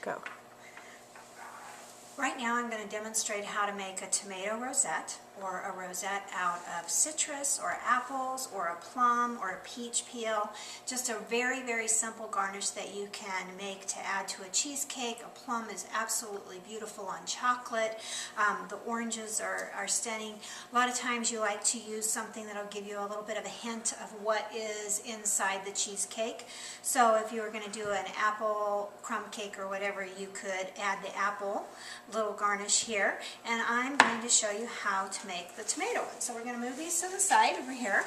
Go. Right now I'm going to demonstrate how to make a tomato rosette, or a rosette out of citrus or apples or a plum or a peach peel. Just a very, very simple garnish that you can make to add to a cheesecake. A plum is absolutely beautiful on chocolate. The oranges are stunning. A lot of times you like to use something that'll give you a little bit of a hint of what is inside the cheesecake. So if you were going to do an apple crumb cake or whatever, you could add the apple little garnish here, and I'm going to show you how to make the tomato one. So we're going to move these to the side over here,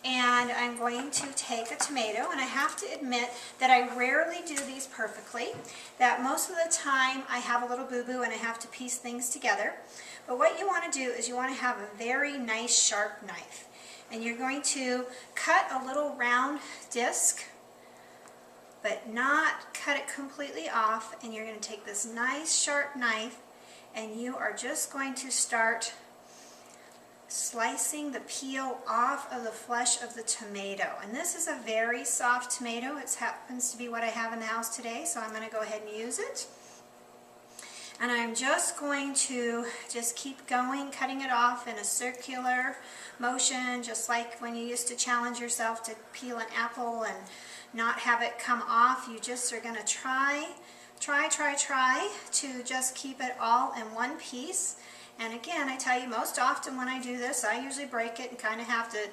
and I'm going to take a tomato, and I have to admit that I rarely do these perfectly, that most of the time I have a little boo-boo and I have to piece things together. But what you want to do is you want to have a very nice sharp knife, and you're going to cut a little round disc, but not cut it completely off, and you're going to take this nice sharp knife and you are just going to start slicing the peel off of the flesh of the tomato. And this is a very soft tomato. It happens to be what I have in the house today, so I'm going to go ahead and use it. And I'm just going to just keep going, cutting it off in a circular motion, just like when you used to challenge yourself to peel an apple and not have it come off. You just are going to try to just keep it all in one piece. And again, I tell you, most often when I do this, I usually break it and kind of have to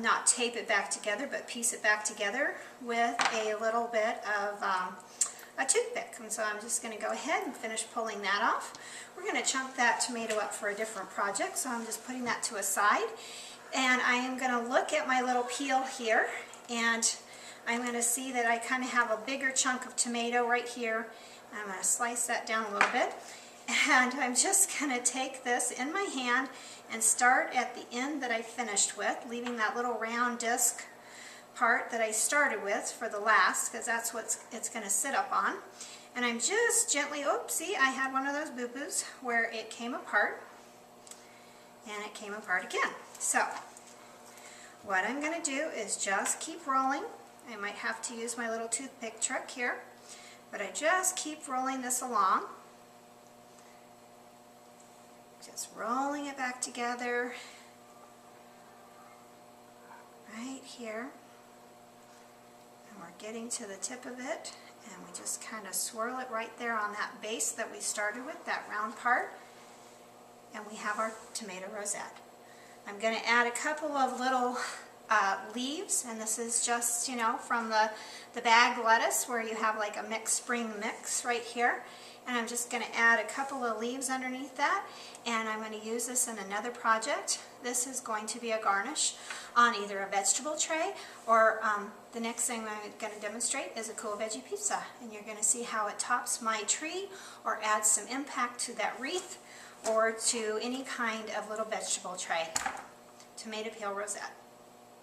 not tape it back together, but piece it back together with a little bit of a toothpick. And so I'm just going to go ahead and finish pulling that off. We're going to chunk that tomato up for a different project, so I'm just putting that to a side. And I am going to look at my little peel here, and I'm going to see that I kind of have a bigger chunk of tomato right here. I'm going to slice that down a little bit. And I'm just going to take this in my hand and start at the end that I finished with, leaving that little round disc part that I started with for the last, because that's what it's going to sit up on. And I'm just gently, oopsie, I had one of those boo-boos where it came apart, and it came apart again. So what I'm going to do is just keep rolling. I might have to use my little toothpick trick here, but I just keep rolling this along. Just rolling it back together right here. And we're getting to the tip of it, and we just kind of swirl it right there on that base that we started with, that round part, and we have our tomato rosette. I'm going to add a couple of little leaves, and this is just, you know, from the bagged lettuce where you have like a mixed spring mix right here. And I'm just going to add a couple of leaves underneath that, and I'm going to use this in another project. This is going to be a garnish on either a vegetable tray, or the next thing I'm going to demonstrate is a cool veggie pizza. And you're going to see how it tops my tree or adds some impact to that wreath or to any kind of little vegetable tray. Tomato peel rosette.